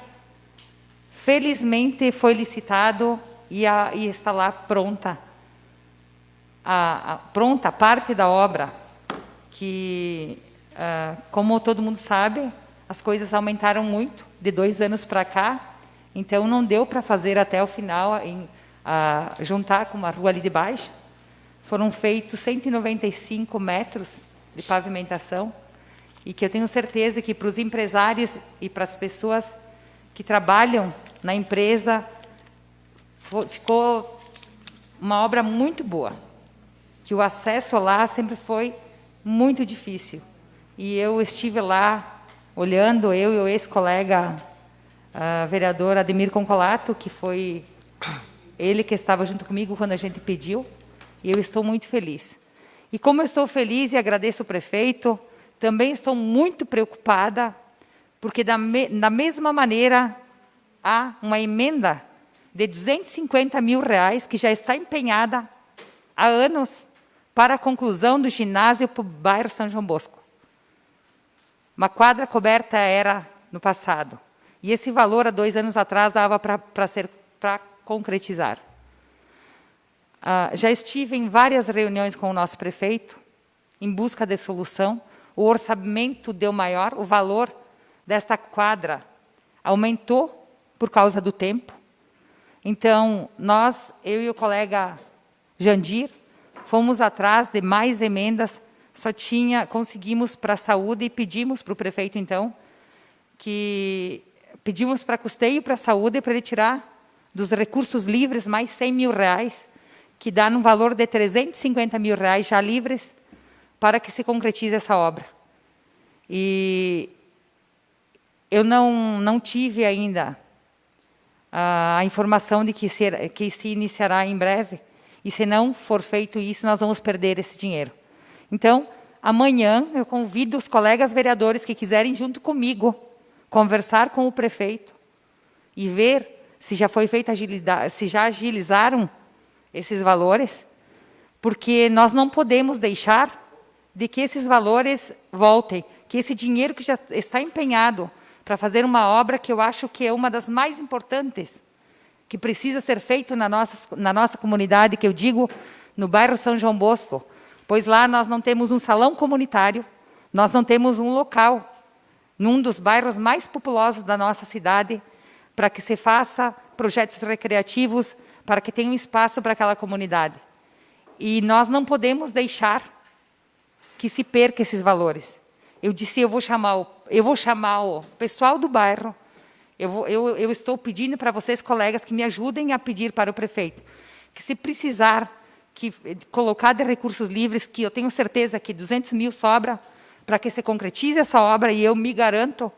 felizmente foi licitado e está lá pronta a parte da obra, que, como todo mundo sabe, as coisas aumentaram muito de 2 anos para cá, então não deu para fazer até o final, juntar com uma rua ali de baixo. Foram feitos 195 metros de pavimentação, e que eu tenho certeza que para os empresários e para as pessoas que trabalham na empresa, ficou uma obra muito boa, que o acesso lá sempre foi muito difícil. E eu estive lá, olhando, eu e o ex-colega vereador Ademir Concolato, que foi ele que estava junto comigo quando a gente pediu, e eu estou muito feliz. E como eu estou feliz e agradeço o prefeito, também estou muito preocupada, porque da mesma maneira há uma emenda de R$250 mil que já está empenhada há anos para a conclusão do ginásio para o bairro São João Bosco. Uma quadra coberta era no passado. E esse valor, há 2 anos atrás, dava para concretizar. Já estive em várias reuniões com o nosso prefeito, em busca de solução. O orçamento deu maior, o valor desta quadra aumentou por causa do tempo. Então, eu e o colega Jandir, fomos atrás de mais emendas, conseguimos para a saúde e pedimos para o prefeito, então, pedimos para custeio para a saúde, para ele tirar dos recursos livres mais R$100 mil, que dá no valor de R$350 mil já livres para que se concretize essa obra. E eu não tive ainda a informação de que se iniciará em breve, e se não for feito isso, nós vamos perder esse dinheiro. Então, amanhã, eu convido os colegas vereadores que quiserem, junto comigo, conversar com o prefeito e ver se já foi feita agilidade, se já agilizaram esses valores, porque nós não podemos deixar de que esses valores voltem, que esse dinheiro que já está empenhado para fazer uma obra que eu acho que é uma das mais importantes, que precisa ser feito na nossa comunidade, que eu digo, no bairro São João Bosco, pois lá nós não temos um salão comunitário, nós não temos um local, num dos bairros mais populosos da nossa cidade, para que se faça projetos recreativos, para que tenha um espaço para aquela comunidade. E nós não podemos deixar que se perca esses valores. Eu disse, eu vou chamar o pessoal do bairro, eu estou pedindo para vocês, colegas, que me ajudem a pedir para o prefeito, que se precisar colocar de recursos livres, que eu tenho certeza que 200 mil sobra, para que se concretize essa obra, e eu me garanto,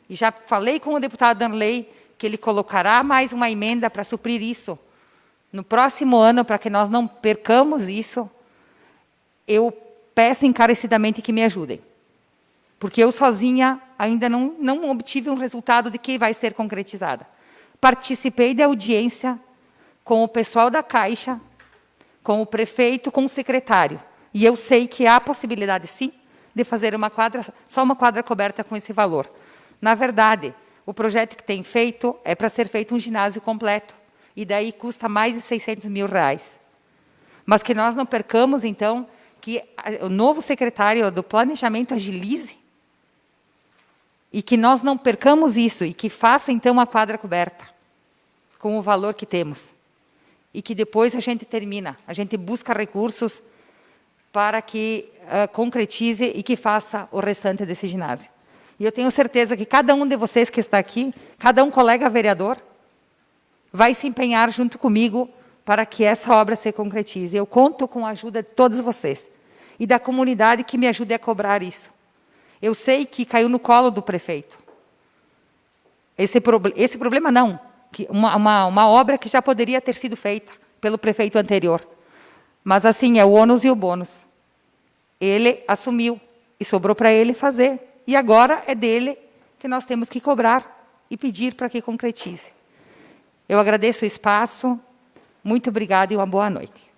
e já falei com o deputado Danley, que ele colocará mais uma emenda para suprir isso no próximo ano, para que nós não percamos isso. Eu peço encarecidamente que me ajudem, porque eu sozinha ainda não obtive um resultado de que vai ser concretizada. Participei da audiência com o pessoal da Caixa, com o prefeito, com o secretário, e eu sei que há possibilidade, sim, de fazer só uma quadra coberta com esse valor. Na verdade, o projeto que tem feito é para ser feito um ginásio completo, e daí custa mais de R$600 mil. Mas que nós não percamos, então, que o novo secretário do Planejamento agilize, e que nós não percamos isso, e que faça, então, a quadra coberta, com o valor que temos. E que depois a gente termina, a gente busca recursos para que concretize e que faça o restante desse ginásio. E eu tenho certeza que cada um de vocês que está aqui, cada um colega vereador, vai se empenhar junto comigo para que essa obra se concretize. Eu conto com a ajuda de todos vocês e da comunidade que me ajude a cobrar isso. Eu sei que caiu no colo do prefeito. Esse problema não, uma obra que já poderia ter sido feita pelo prefeito anterior. Mas assim, é o ônus e o bônus. Ele assumiu e sobrou para ele fazer. E agora é dele que nós temos que cobrar e pedir para que concretize. Eu agradeço o espaço, muito obrigada e uma boa noite.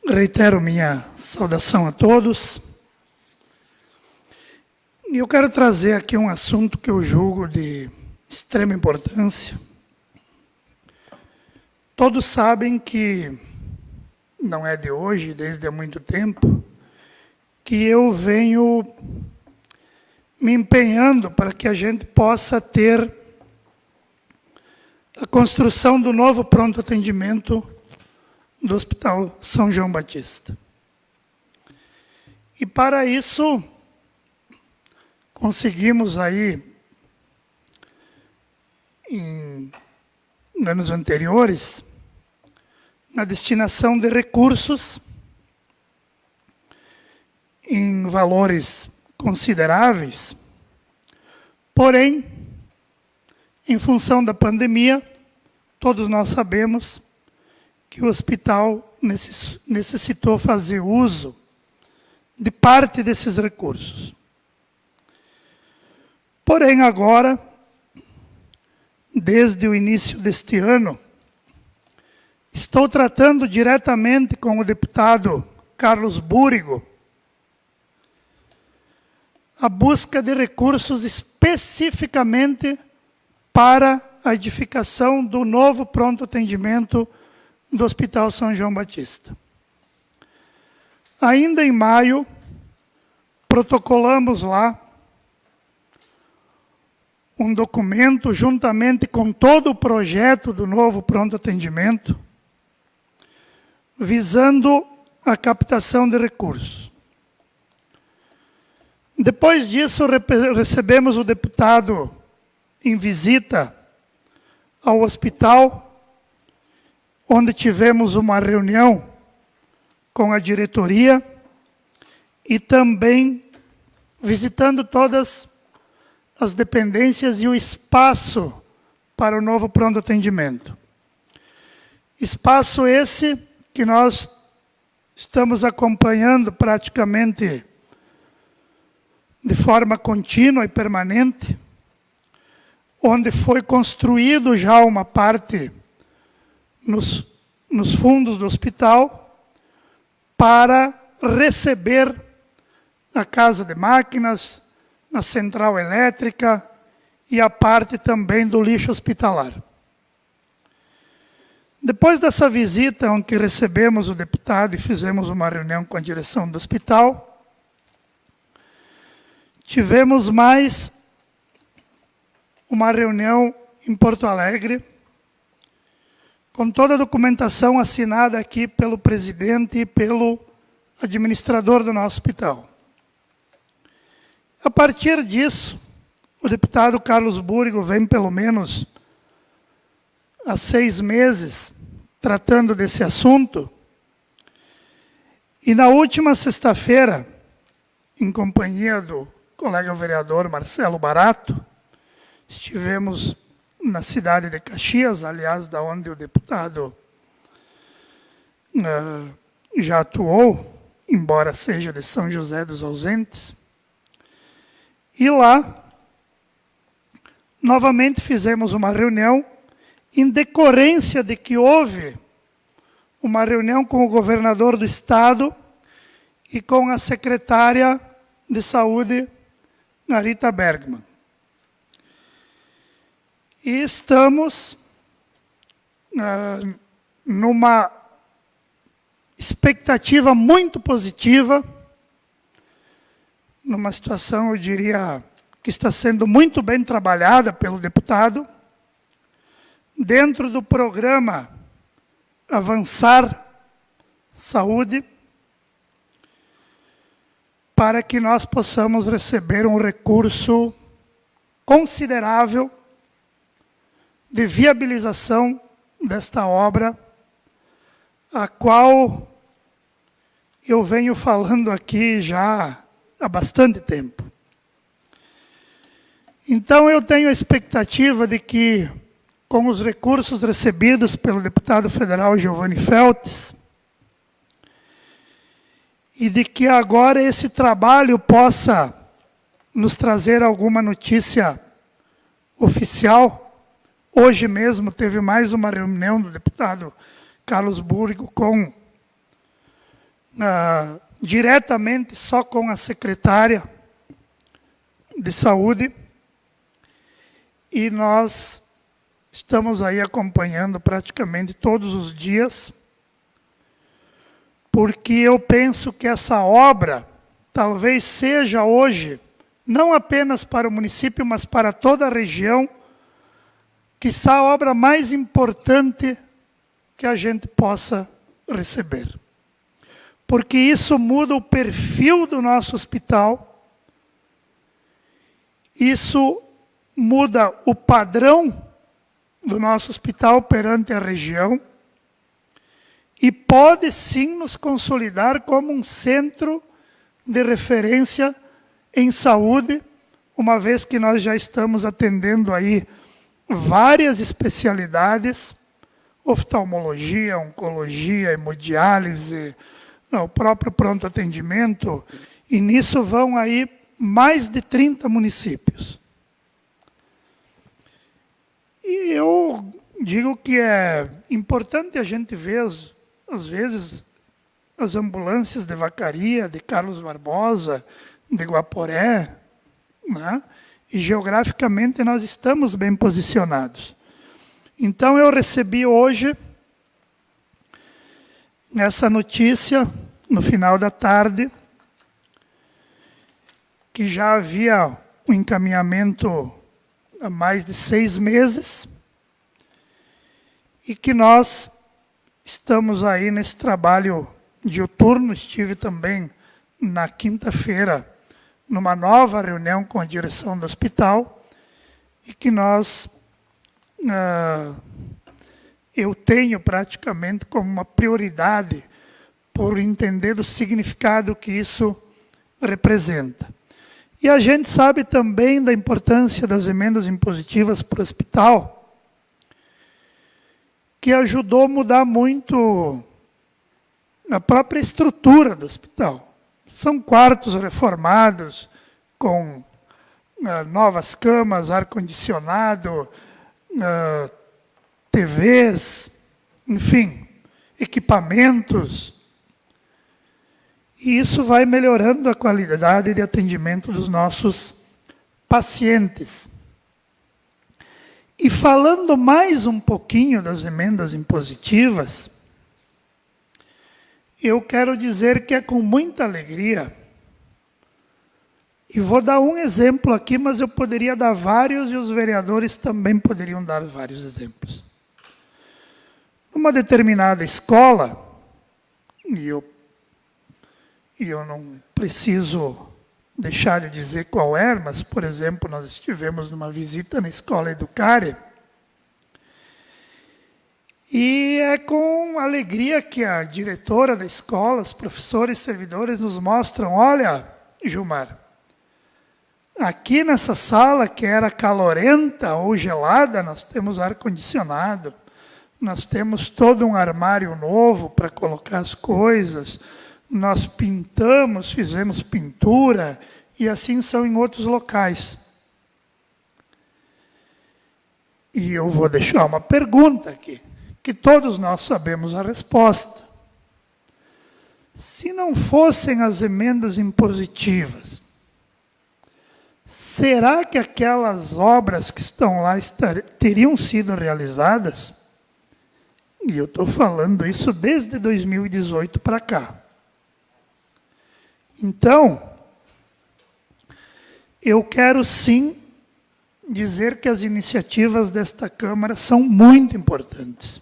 Reitero minha saudação a todos. E eu quero trazer aqui um assunto que eu julgo de extrema importância. Todos sabem que, não é de hoje, desde há muito tempo, que eu venho me empenhando para que a gente possa ter a construção do novo pronto atendimento do Hospital São João Batista. E para isso, conseguimos aí, em anos anteriores, na destinação de recursos em valores consideráveis, porém, em função da pandemia, todos nós sabemos que o hospital necessitou fazer uso de parte desses recursos. Porém, agora, desde o início deste ano, estou tratando diretamente com o deputado Carlos Búrigo a busca de recursos especificamente para a edificação do novo pronto atendimento do Hospital São João Batista. Ainda em maio, protocolamos lá um documento, juntamente com todo o projeto do novo pronto atendimento, visando a captação de recursos. Depois disso, recebemos o deputado em visita ao hospital, onde tivemos uma reunião com a diretoria e também visitando todas as dependências e o espaço para o novo pronto atendimento. Espaço esse que nós estamos acompanhando praticamente de forma contínua e permanente, onde foi construído já uma parte nos fundos do hospital para receber a casa de máquinas, a central elétrica e a parte também do lixo hospitalar. Depois dessa visita, onde recebemos o deputado e fizemos uma reunião com a direção do hospital, tivemos mais uma reunião em Porto Alegre, com toda a documentação assinada aqui pelo presidente e pelo administrador do nosso hospital. A partir disso, o deputado Carlos Búrigo vem pelo menos há 6 meses tratando desse assunto. E na última sexta-feira, em companhia do colega vereador Marcelo Barato, estivemos na cidade de Caxias, aliás, da onde o deputado já atuou, embora seja de São José dos Ausentes. E lá, novamente fizemos uma reunião, em decorrência de que houve uma reunião com o governador do estado e com a secretária de saúde, Rita Bergmann. E estamos numa expectativa muito positiva, numa situação, eu diria, que está sendo muito bem trabalhada pelo deputado, dentro do programa Avançar Saúde, para que nós possamos receber um recurso considerável de viabilização desta obra, a qual eu venho falando aqui já há bastante tempo. Então, eu tenho a expectativa de que, com os recursos recebidos pelo deputado federal Giovanni Feltes, e de que agora esse trabalho possa nos trazer alguma notícia oficial. Hoje mesmo teve mais uma reunião do deputado Carlos Búrigo com, diretamente só com a secretária de saúde, e nós estamos aí acompanhando praticamente todos os dias, porque eu penso que essa obra talvez seja hoje, não apenas para o município, mas para toda a região, quiçá a obra mais importante que a gente possa receber. Porque isso muda o perfil do nosso hospital, isso muda o padrão do nosso hospital perante a região, e pode sim nos consolidar como um centro de referência em saúde, uma vez que nós já estamos atendendo aí várias especialidades, oftalmologia, oncologia, hemodiálise, o próprio pronto atendimento, e nisso vão aí mais de 30 municípios. E eu digo que é importante a gente ver, às vezes, as ambulâncias de Vacaria, de Carlos Barbosa, de Guaporé, né? E geograficamente nós estamos bem posicionados. Então eu recebi hoje essa notícia, no final da tarde, que já havia um encaminhamento há mais de 6 meses, e que nós estamos aí nesse trabalho diuturno. Estive também na quinta-feira numa nova reunião com a direção do hospital, e que eu tenho praticamente como uma prioridade por entender o significado que isso representa. E a gente sabe também da importância das emendas impositivas para o hospital, que ajudou a mudar muito a própria estrutura do hospital. São quartos reformados, com novas camas, ar-condicionado, TVs, enfim, equipamentos. E isso vai melhorando a qualidade de atendimento dos nossos pacientes. E falando mais um pouquinho das emendas impositivas, eu quero dizer que é com muita alegria, e vou dar um exemplo aqui, mas eu poderia dar vários, e os vereadores também poderiam dar vários exemplos. Numa determinada escola, e eu não preciso deixar de dizer qual era, mas, por exemplo, nós estivemos numa visita na escola Educare, e é com alegria que a diretora da escola, os professores e servidores nos mostram, olha, Gilmar, aqui nessa sala que era calorenta ou gelada, nós temos ar-condicionado, nós temos todo um armário novo para colocar as coisas, nós pintamos, fizemos pintura, e assim são em outros locais. E eu vou deixar uma pergunta aqui, que todos nós sabemos a resposta. Se não fossem as emendas impositivas, será que aquelas obras que estão lá teriam sido realizadas? E eu estou falando isso desde 2018 para cá. Então, eu quero sim dizer que as iniciativas desta Câmara são muito importantes,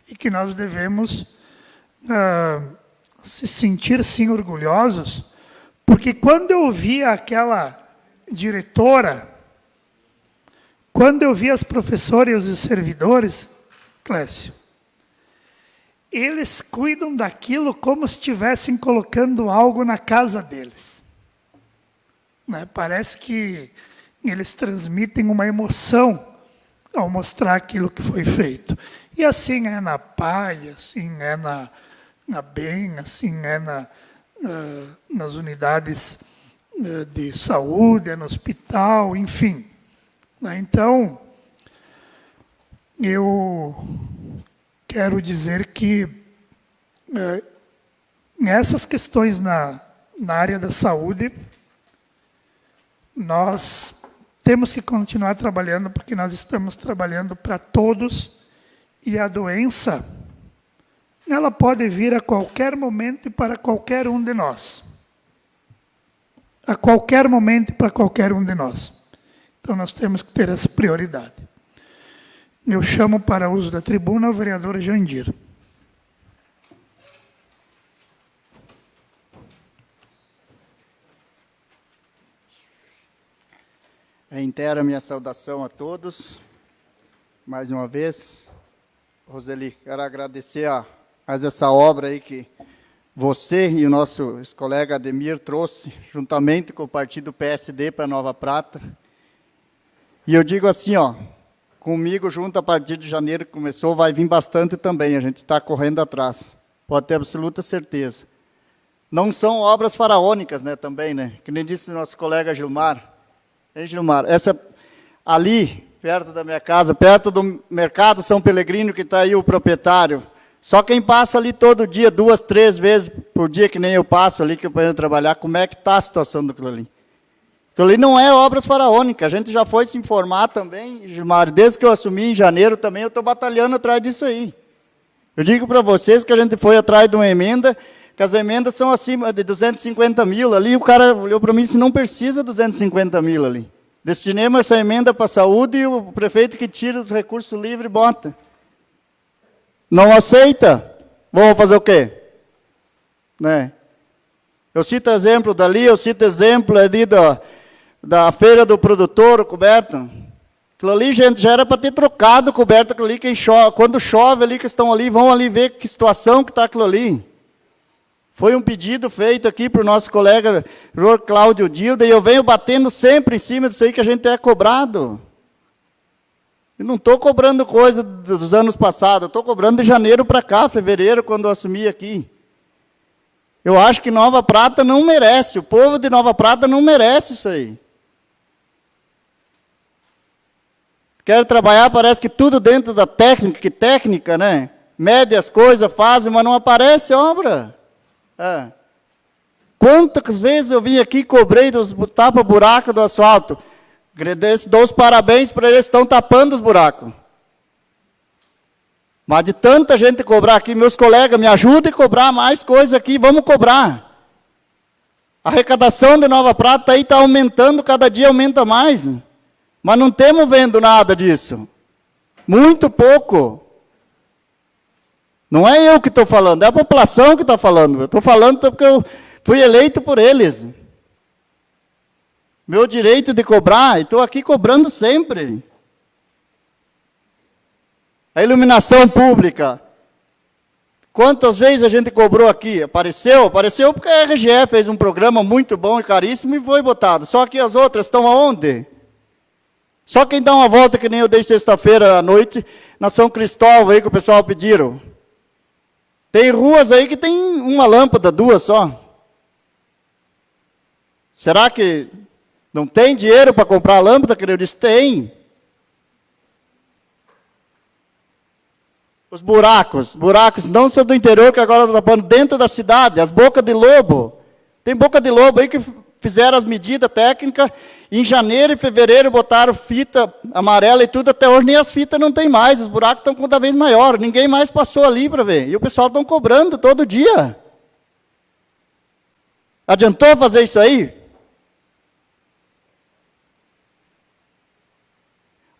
e que nós devemos se sentir sim orgulhosos, porque quando eu via aquela diretora, quando eu via as professoras e os servidores, Clécio, eles cuidam daquilo como se estivessem colocando algo na casa deles. Né? Parece que eles transmitem uma emoção ao mostrar aquilo que foi feito. E assim é na PAI, assim é na BEM, assim é nas unidades de saúde, é no hospital, enfim. Então, eu quero dizer que nessas questões na área da saúde, nós temos que continuar trabalhando, porque nós estamos trabalhando para todos, e a doença, ela pode vir a qualquer momento e para qualquer um de nós. A qualquer momento e para qualquer um de nós. Então, nós temos que ter essa prioridade. Eu chamo para uso da tribuna o vereador Jandir. Reitero a minha saudação a todos. Mais uma vez, Roseli, quero agradecer a mais essa obra aí que você e o nosso colega Ademir trouxe, juntamente com o partido PSD para Nova Prata. E eu digo assim, ó, comigo junto a partir de janeiro que começou, vai vir bastante também, a gente está correndo atrás, pode ter absoluta certeza. Não são obras faraônicas, né, também, né, que nem disse o nosso colega Gilmar. Hein, Gilmar? Essa, ali, perto da minha casa, perto do mercado São Pelegrino, que está aí o proprietário, só quem passa ali todo dia, 2, 3 vezes por dia, que nem eu passo ali, que eu venho trabalhar, como é que está a situação daquilo ali? Aquilo ali não é obras faraônicas, a gente já foi se informar também, Gilmar, desde que eu assumi em janeiro também, eu estou batalhando atrás disso aí. Eu digo para vocês que a gente foi atrás de uma emenda, que as emendas são acima de 250 mil, ali o cara olhou para mim e disse, não precisa 250 mil ali. Destinemos essa emenda para a saúde e o prefeito que tira os recursos livres bota. Não aceita? Vamos fazer o quê? Né? Eu cito exemplo dali, eu cito exemplo ali da feira do produtor, o coberto. Aquilo ali, gente, já era para ter trocado o coberto, aquilo ali, quando chove ali, que estão ali, vão ali ver que situação que está aquilo ali. Foi um pedido feito aqui para o nosso colega Cláudio Dilda, e eu venho batendo sempre em cima disso aí que a gente é cobrado. Eu não estou cobrando coisa dos anos passados, eu estou cobrando de janeiro para cá, fevereiro, quando eu assumi aqui. Eu acho que Nova Prata não merece, o povo de Nova Prata não merece isso aí. Quero trabalhar, parece que tudo dentro da técnica, que técnica, né? Mede as coisas, fazem, mas não aparece obra. Quantas vezes eu vim aqui e cobrei dos tapa-buraco do asfalto? Dou os parabéns para eles que estão tapando os buracos. Mas de tanta gente cobrar aqui, meus colegas, me ajudem a cobrar mais coisas aqui, vamos cobrar. A arrecadação de Nova Prata aí está aumentando, cada dia aumenta mais. Mas não temos vendo nada disso. Muito pouco. Não é eu que estou falando, é a população que está falando. Eu estou falando porque eu fui eleito por eles. Meu direito de cobrar, e estou aqui cobrando sempre. A iluminação pública. Quantas vezes a gente cobrou aqui? Apareceu? Apareceu porque a RGE fez um programa muito bom e caríssimo e foi votado. Só que as outras estão aonde? Só quem dá uma volta, que nem eu dei sexta-feira à noite, na São Cristóvão, aí que o pessoal pediram. Tem ruas aí que tem uma lâmpada, duas só. Será que não tem dinheiro para comprar lâmpada? Que eu disse, tem. Os buracos não são do interior, que agora estão tapando dentro da cidade, as bocas de lobo. Tem boca de lobo aí que fizeram as medidas técnicas, em janeiro e fevereiro botaram fita amarela e tudo, até hoje nem as fitas não tem mais, os buracos estão cada vez maiores, ninguém mais passou ali para ver, e o pessoal estão cobrando todo dia. Adiantou fazer isso aí?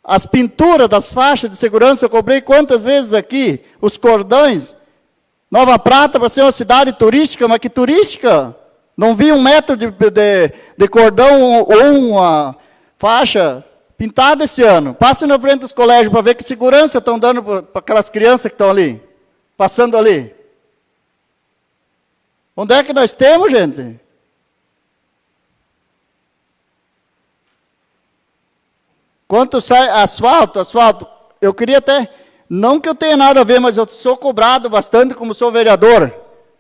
As pinturas das faixas de segurança, eu cobrei quantas vezes aqui? Os cordões. Nova Prata, para ser uma cidade turística, mas que turística? Não vi 1 metro de cordão ou uma faixa pintada esse ano. Passe na frente dos colégios para ver que segurança estão dando para aquelas crianças que estão ali, passando ali. Onde é que nós temos, gente? Quanto sai asfalto, eu queria até, não que eu tenha nada a ver, mas eu sou cobrado bastante como sou vereador.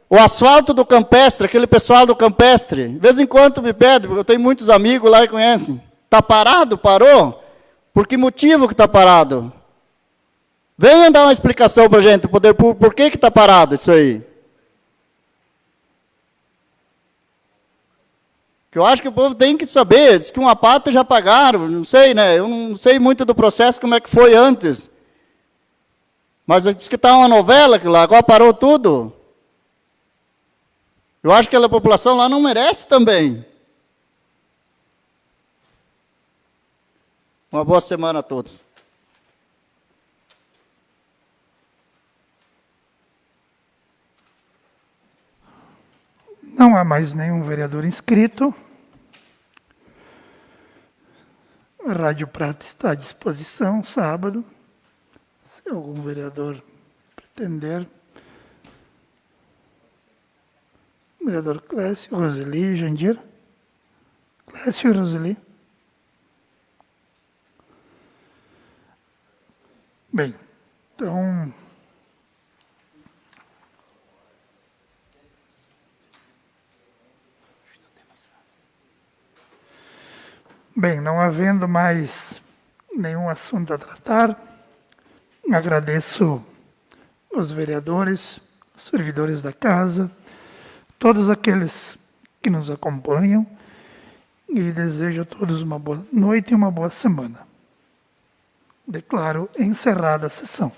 O asfalto do Campestre, aquele pessoal do Campestre, de vez em quando me pede, porque eu tenho muitos amigos lá e conhecem. Está parado? Parou? Por que motivo que está parado? Venha dar uma explicação para a gente, por que está parado isso aí. Que eu acho que o povo tem que saber, diz que uma parte já pagaram, não sei, né? Eu não sei muito do processo, como é que foi antes. Mas diz que está uma novela, que lá agora parou tudo. Eu acho que a população lá não merece também. Uma boa semana a todos. Não há mais nenhum vereador inscrito. A Rádio Prata está à disposição, sábado. Se algum vereador pretender. Vereador Clécio, Roseli, Jandir. Clécio e Roseli. Bem, então... Bem, não havendo mais nenhum assunto a tratar, agradeço aos vereadores, aos servidores da casa, todos aqueles que nos acompanham e desejo a todos uma boa noite e uma boa semana. Declaro encerrada a sessão.